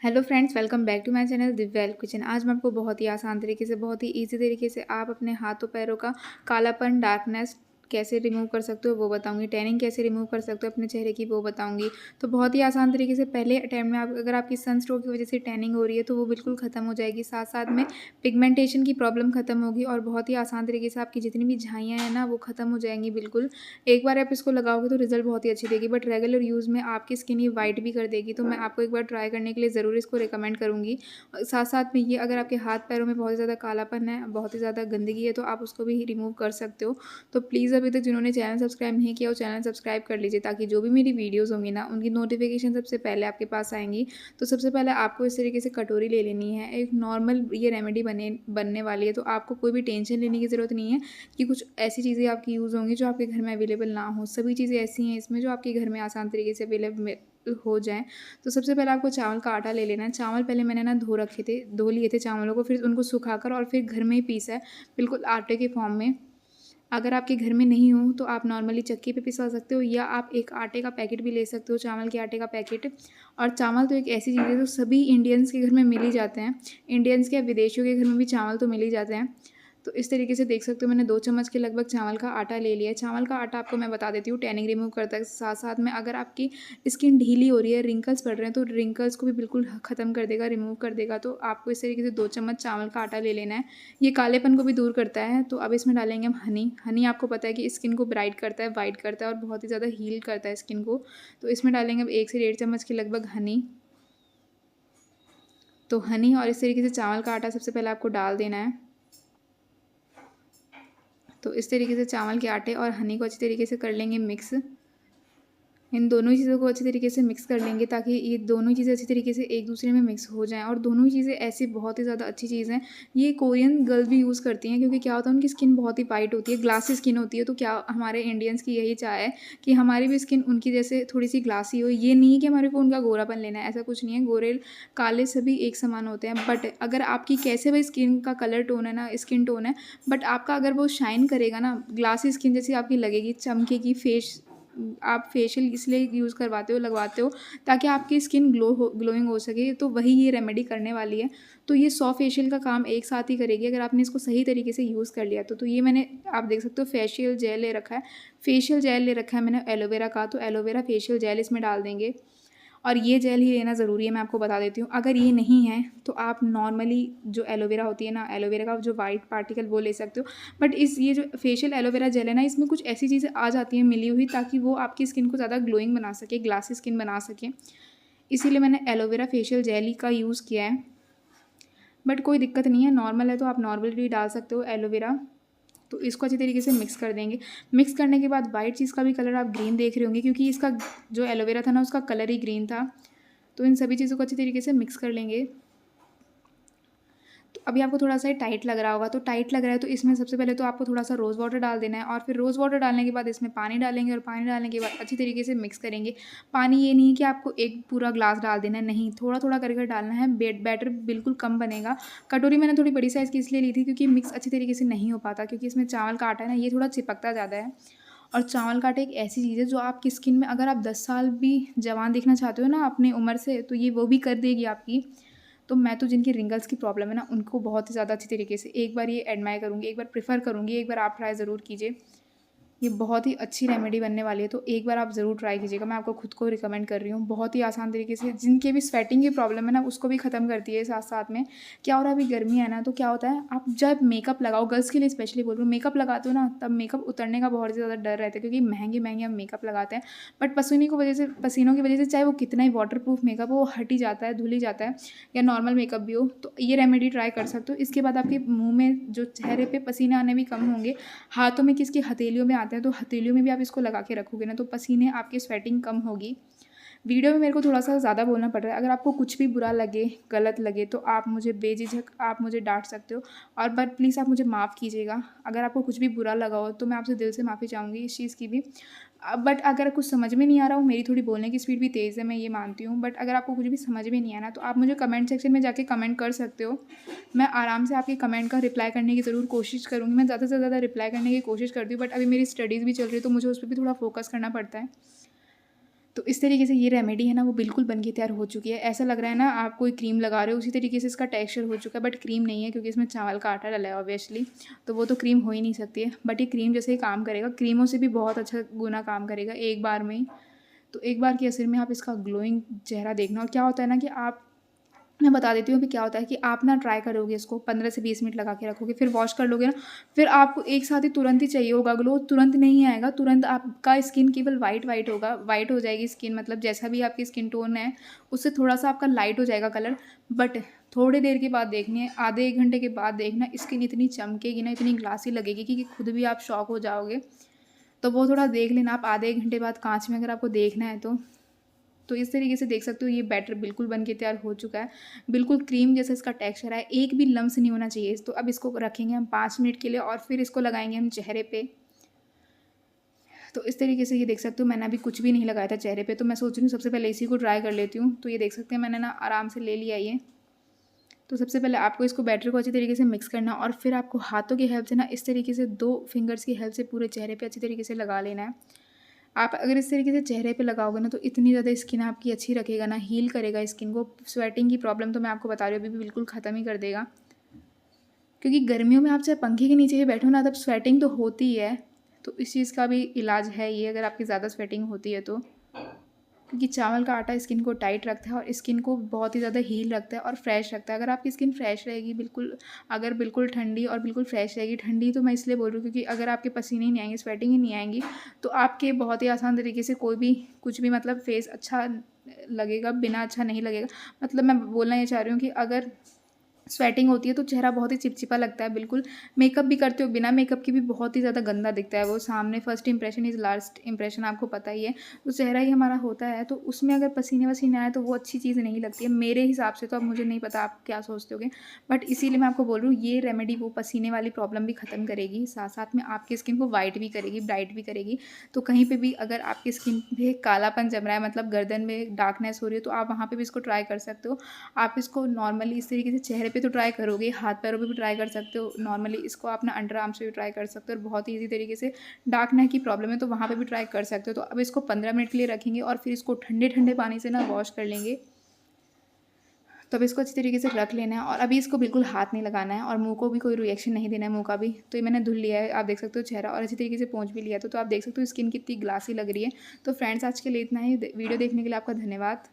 Hello friends, welcome back to my channel Divyal kitchen. आज मैं आपको बहुत ही आसान तरीके से, बहुत ही इजी तरीके से आप अपने हाथों पैरों का कालापन, डार्कनेस कैसे रिमूव कर सकते हो वो बताऊंगी। टैनिंग कैसे रिमूव कर सकते हो अपने चेहरे की वो बताऊंगी। तो बहुत ही आसान तरीके से पहले अटैम्प्ट में अगर आपकी सनस्ट्रोक की वजह से टैनिंग हो रही है तो वो बिल्कुल ख़त्म हो जाएगी। साथ साथ में पिगमेंटेशन की प्रॉब्लम ख़त्म होगी और बहुत ही आसान तरीके से आपकी जितनी भी झाइयाँ हैं ना वो ख़त्म हो जाएंगी बिल्कुल। एक बार आप इसको लगाओगे तो रिजल्ट बहुत ही अच्छी देगी, बट रेगुलर यूज़ में आपकी स्किन ये वाइट भी कर देगी। तो मैं आपको एक बार ट्राई करने के लिए ज़रूर इसको रिकमेंड करूँगी। साथ साथ में ये अगर आपके हाथ पैरों में बहुत ही ज़्यादा कालापन है, बहुत ही ज़्यादा गंदगी है, तो आप उसको भी रिमूव कर सकते हो। तो प्लीज़ अभी तक जिन्होंने चैनल सब्सक्राइब नहीं किया वो चैनल सब्सक्राइब कर लीजिए, ताकि जो भी मेरी वीडियोज़ होंगी ना उनकी नोटिफिकेशन सबसे पहले आपके पास आएंगी। तो सबसे पहले आपको इस तरीके से कटोरी ले लेनी है। एक नॉर्मल ये रेमेडी बनने वाली है, तो आपको कोई भी टेंशन लेने की ज़रूरत नहीं है कि कुछ ऐसी चीज़ें आपकी यूज़ होंगी जो आपके घर में अवेलेबल ना हो। सभी चीज़ें ऐसी हैं इसमें जो आपके घर में आसान तरीके से अवेलेबल हो जाएँ। तो सबसे पहले आपको चावल का आटा ले लेना है। चावल पहले मैंने ना धो लिए थे चावलों को, फिर उनको सुखाकर और फिर घर में ही पीसा है, बिल्कुल आटे के फॉर्म में। अगर आपके घर में नहीं हो तो आप नॉर्मली चक्की पे पिसवा सकते हो, या आप एक आटे का पैकेट भी ले सकते हो, चावल के आटे का पैकेट। और चावल तो एक ऐसी चीज़ है जो सभी इंडियंस के घर में मिल ही जाते हैं। इंडियंस के या विदेशियों के घर में भी चावल तो मिल ही जाते हैं। तो इस तरीके से देख सकते हो मैंने 2 चम्मच के लगभग चावल का आटा ले लिया है। चावल का आटा आपको मैं बता देती हूँ टैनिंग रिमूव करता है। साथ साथ में अगर आपकी स्किन ढीली हो रही है, रिंकल्स पड़ रहे हैं, तो रिंकल्स को भी बिल्कुल ख़त्म कर देगा, रिमूव कर देगा। तो आपको इस तरीके से 2 चम्मच चावल का आटा ले लेना है। ये कालेपन को भी दूर करता है। तो अब इसमें डालेंगे हम हनी। हनी आपको पता है कि स्किन को ब्राइट करता है, वाइट करता है और बहुत ही ज़्यादा हील करता है स्किन को। तो इसमें डालेंगे अब 1 से 1.5 चम्मच के लगभग हनी। तो हनी और इस तरीके से चावल का आटा सबसे पहले आपको डाल देना है। तो इस तरीके से चावल के आटे और हनी को अच्छी तरीके से कर लेंगे मिक्स। इन दोनों ही चीज़ों को अच्छी तरीके से मिक्स कर लेंगे, ताकि ये दोनों ही चीज़ें अच्छी तरीके से एक दूसरे में मिक्स हो जाएँ। और दोनों ही चीज़ें ऐसी बहुत ही ज़्यादा अच्छी चीज़ हैं। ये कोरियन गर्ल भी यूज़ करती हैं, क्योंकि क्या होता है उनकी स्किन बहुत ही वाइट होती है, ग्लासी स्किन होती है। तो क्या हमारे इंडियंस की यही चाह है कि हमारी भी स्किन उनकी जैसे थोड़ी-सी ग्लासी हो। ये नहीं है कि हमारे को उनका गोरापन लेना है, ऐसा कुछ नहीं है। गोरे काले सभी एक समान होते हैं। बट अगर आपकी कैसे भी स्किन का कलर टोन है ना, स्किन टोन है, बट आपका अगर वो शाइन करेगा ना, ग्लासी स्किन जैसी आपकी लगेगी, चमकेगी। आप फेशियल इसलिए यूज़ करवाते हो, लगवाते हो, ताकि आपकी स्किन ग्लोइंग हो सके। तो वही ये रेमेडी करने वाली है। तो ये 100 फेशियल का काम एक साथ ही करेगी अगर आपने इसको सही तरीके से यूज़ कर लिया तो ये मैंने, आप देख सकते हो, फेशियल जेल ले रखा है। फेशियल जेल ले रखा है मैंने एलोवेरा का, तो एलोवेरा फेशियल जेल इसमें डाल देंगे। और ये जेल ही लेना ज़रूरी है, मैं आपको बता देती हूँ। अगर ये नहीं है तो आप नॉर्मली जो एलोवेरा होती है ना, एलोवेरा का जो वाइट पार्टिकल वो ले सकते हो। बट ये जो फेशियल एलोवेरा जेल है ना, इसमें कुछ ऐसी चीज़ें आ जाती हैं मिली हुई, ताकि वो आपकी स्किन को ज़्यादा ग्लोइंग बना सके, ग्लासी स्किन बना सके। इसीलिए मैंने एलोवेरा फेशियल जेल ही का यूज़ किया है। बट कोई दिक्कत नहीं है, नॉर्मल है तो आप नॉर्मल भी डाल सकते हो एलोवेरा। तो इसको अच्छी तरीके से मिक्स कर देंगे। मिक्स करने के बाद वाइट चीज़ का भी कलर आप ग्रीन देख रहे होंगे, क्योंकि इसका जो एलोवेरा था ना उसका कलर ही ग्रीन था। तो इन सभी चीज़ों को अच्छी तरीके से मिक्स कर लेंगे। तो अभी आपको थोड़ा-सा ये टाइट लग रहा होगा, तो टाइट लग रहा है तो इसमें सबसे पहले तो आपको थोड़ा-सा रोज़ वाटर डाल देना है, और फिर रोज़ वाटर डालने के बाद इसमें पानी डालेंगे, और पानी डालने के बाद अच्छी तरीके से मिक्स करेंगे। पानी ये नहीं है कि आपको एक पूरा ग्लास डाल देना है, नहीं, थोड़ा-थोड़ा कर डालना है। बैटर बिल्कुल कम बनेगा। कटोरी मैंने थोड़ी बड़ी साइज़ की इसलिए ली थी क्योंकि मिक्स अच्छी तरीके से नहीं हो पाता, क्योंकि इसमें चावल का आटा है ना, ये थोड़ा चिपकता ज़्यादा है। और चावल का आटा एक ऐसी चीज़ है जो आपकी स्किन में, अगर आप 10 साल भी जवान दिखना चाहते हो ना अपनी उम्र से, तो ये वो भी कर देगी आपकी। तो मैं तो जिनकी रिंकल्स की प्रॉब्लम है ना, उनको बहुत ही ज़्यादा अच्छी तरीके से एक बार ये एडमायर करूँगी, एक बार प्रेफ़र करूँगी, एक बार आप ट्राई ज़रूर कीजिए। ये बहुत ही अच्छी रेमेडी बनने वाली है, तो एक बार आप ज़रूर ट्राई कीजिएगा। मैं आपको खुद को रिकमेंड कर रही हूँ। बहुत ही आसान तरीके से, जिनके भी स्वेटिंग की प्रॉब्लम है ना, उसको भी ख़त्म करती है। साथ-साथ में क्या हो रहा है, अभी गर्मी है ना, तो क्या होता है, आप जब मेकअप लगाओ, गर्ल्स के लिए स्पेशली बोल रही हूँ, मेकअप लगाते हो ना, तब मेकअप उतरने का बहुत ज़्यादा डर रहता है, क्योंकि महँगे-महँगे हम मेकअप लगाते हैं। बट पसीनों की वजह से चाहे वो कितना ही वाटरप्रूफ मेकअप हो, वो हट ही जाता है, धुल ही जाता है, या नॉर्मल मेकअप भी हो। तो ये रेमेडी ट्राई कर सकते हो। इसके बाद आपके मुँह में, जो चेहरे पे पसीने आने भी कम होंगे। हाथों में, किसकी हथेलियों में आते हैं, तो हथेलियों में भी आप इसको लगा के रखोगे ना, तो पसीने, आपकी स्वेटिंग कम होगी। वीडियो में मेरे को थोड़ा-सा ज़्यादा बोलना पड़ रहा है। अगर आपको कुछ भी बुरा लगे, गलत लगे, तो आप मुझे बेझिझक आप मुझे डाँट सकते हो, और बट प्लीज़ आप मुझे माफ़ कीजिएगा। अगर आपको कुछ भी बुरा लगा हो तो मैं आपसे दिल से माफ़ी चाहूँगी इस चीज़ की भी। बट अगर कुछ समझ में नहीं आ रहा हो, मेरी थोड़ी बोलने की स्पीड भी तेज़ है, मैं ये मानती हूँ। बट अगर आपको कुछ भी समझ में नहीं आया ना, तो आप मुझे कमेंट सेक्शन में जाके कमेंट कर सकते हो। मैं आराम से आपके कमेंट का रिप्लाई करने की ज़रूर कोशिश करूँगी। मैं ज़्यादा से ज़्यादा रिप्लाई करने की कोशिश करती हूँ, बट अभी मेरी स्टडीज़ भी चल रही है, तो मुझे उस पे भी थोड़ा फ़ोकस करना पड़ता है। तो इस तरीके से ये रेमेडी है ना वो बिल्कुल बन के तैयार हो चुकी है। ऐसा लग रहा है ना आप कोई क्रीम लगा रहे हो, उसी तरीके से इसका टेक्सचर हो चुका है, बट क्रीम नहीं है क्योंकि इसमें चावल का आटा डला है ऑब्वियसली, तो वो तो क्रीम हो ही नहीं सकती है। बट ये क्रीम जैसे ही काम करेगा, क्रीमों से भी बहुत अच्छा गुना काम करेगा एक बार में ही। तो एक बार के असर में आप इसका ग्लोइंग चेहरा देखना। और क्या होता है ना कि आप, मैं बता देती हूँ अभी क्या होता है कि आप ना ट्राई करोगे इसको 15 से 20 मिनट लगा के रखोगे, फिर वॉश कर लोगे ना, फिर आपको एक साथ ही तुरंत ही चाहिए होगा ग्लो, तुरंत नहीं आएगा। तुरंत आपका स्किन केवल वाइट वाइट होगा, वाइट हो जाएगी स्किन, मतलब जैसा भी आपकी स्किन टोन है उससे थोड़ा सा आपका लाइट हो जाएगा कलर। बट थोड़ी देर के बाद देखनी है, आधे 1 घंटे के बाद देखना, स्किन इतनी चमकेगी ना, इतनी ग्लासी लगेगी कि खुद भी आप शॉक हो जाओगे। तो वो थोड़ा देख लेना आप आधे 1 घंटे बाद कांच में, अगर आपको देखना है तो इस तरीके से देख सकते हो ये बैटर बिल्कुल बन के तैयार हो चुका है। बिल्कुल क्रीम जैसा इसका टेक्सचर है, एक भी लम्स नहीं होना चाहिए। तो अब इसको रखेंगे हम 5 मिनट के लिए और फिर इसको लगाएंगे हम चेहरे पे। तो इस तरीके से ये देख सकते हो मैंने अभी कुछ भी नहीं लगाया था चेहरे पे, तो मैं सोच रही हूँ सबसे पहले इसी को ट्राई कर लेती हूँ। तो ये देख सकते हैं मैंने ना आराम से ले लिया ये। तो सबसे पहले आपको इसको बैटर को अच्छी तरीके से मिक्स करना और फिर आपको हाथों की हेल्प से ना इस तरीके से 2 फिंगर्स की हेल्प से पूरे चेहरे पे अच्छी तरीके से लगा लेना है। आप अगर इस तरीके से चेहरे पे लगाओगे ना तो इतनी ज़्यादा स्किन आपकी अच्छी रखेगा ना, हील करेगा स्किन को। स्वेटिंग की प्रॉब्लम तो मैं आपको बता रही हूँ अभी भी बिल्कुल ख़त्म ही कर देगा, क्योंकि गर्मियों में आप चाहे पंखे के नीचे ही बैठो ना तब स्वेटिंग तो होती ही है। तो इस चीज़ का भी इलाज है ये, अगर आपकी ज़्यादा स्वेटिंग होती है तो, क्योंकि चावल का आटा स्किन को टाइट रखता है और स्किन को बहुत ही ज़्यादा हील रखता है और फ्रेश रखता है। अगर आपकी स्किन फ्रेश रहेगी बिल्कुल, अगर बिल्कुल ठंडी और बिल्कुल फ्रेश रहेगी, ठंडी तो मैं इसलिए बोल रही हूँ क्योंकि अगर आपके पसीने ही नहीं आएंगे, स्वेटिंग ही नहीं आएंगी, तो आपके बहुत ही आसान तरीके से कोई भी कुछ भी मतलब फेस अच्छा लगेगा, बिना अच्छा नहीं लगेगा। मतलब मैं बोलना ये चाह रही हूँ कि अगर स्वेटिंग होती है तो चेहरा बहुत ही चिपचिपा लगता है बिल्कुल। मेकअप भी करते हो बिना मेकअप के भी बहुत ही ज़्यादा गंदा दिखता है वो, सामने first impression is last impression, आपको पता ही है। तो चेहरा ही हमारा होता है, तो उसमें अगर पसीने वसीने आए तो वो अच्छी चीज़ नहीं लगती है मेरे हिसाब से। तो अब मुझे नहीं पता आप क्या सोचते होगे, बट इसीलिए मैं आपको बोल रही हूँ ये रेमेडी वो पसीने वाली प्रॉब्लम भी ख़त्म करेगी, साथ साथ में आपकी स्किन को वाइट भी करेगी, ब्राइट भी करेगी। तो कहीं पर भी अगर आपकी स्किन पे कालापन जम रहा है, मतलब गर्दन में डार्कनेस हो रही है, तो आप वहाँ पर भी इसको ट्राई कर सकते हो। आप इसको नॉर्मली इस तरीके से चेहरे पे तो ट्राई करोगे, हाथ पैरों पे भी ट्राई कर सकते हो। नॉर्मली इसको आप ना अंडर आर्म्स पे भी ट्राई कर सकते हो और बहुत ही ईजी तरीके से डार्क नेक की प्रॉब्लम है तो वहाँ पे भी ट्राई कर सकते हो। तो अब इसको 15 मिनट के लिए रखेंगे और फिर इसको ठंडे ठंडे पानी से ना वॉश कर लेंगे। तो अब इसको अच्छी तरीके से रख लेना है और अभी इसको बिल्कुल हाथ नहीं लगाना है और मुंह को भी कोई रिएक्शन नहीं देना है, मुंह का भी। तो ये मैंने धुल लिया है, आप देख सकते हो चेहरा, और अच्छी तरीके से पोंछ भी लिया। तो आप देख सकते हो स्किन कितनी ग्लासी लग रही है। तो फ्रेंड्स आज के लिए इतना ही। वीडियो देखने के लिए आपका धन्यवाद।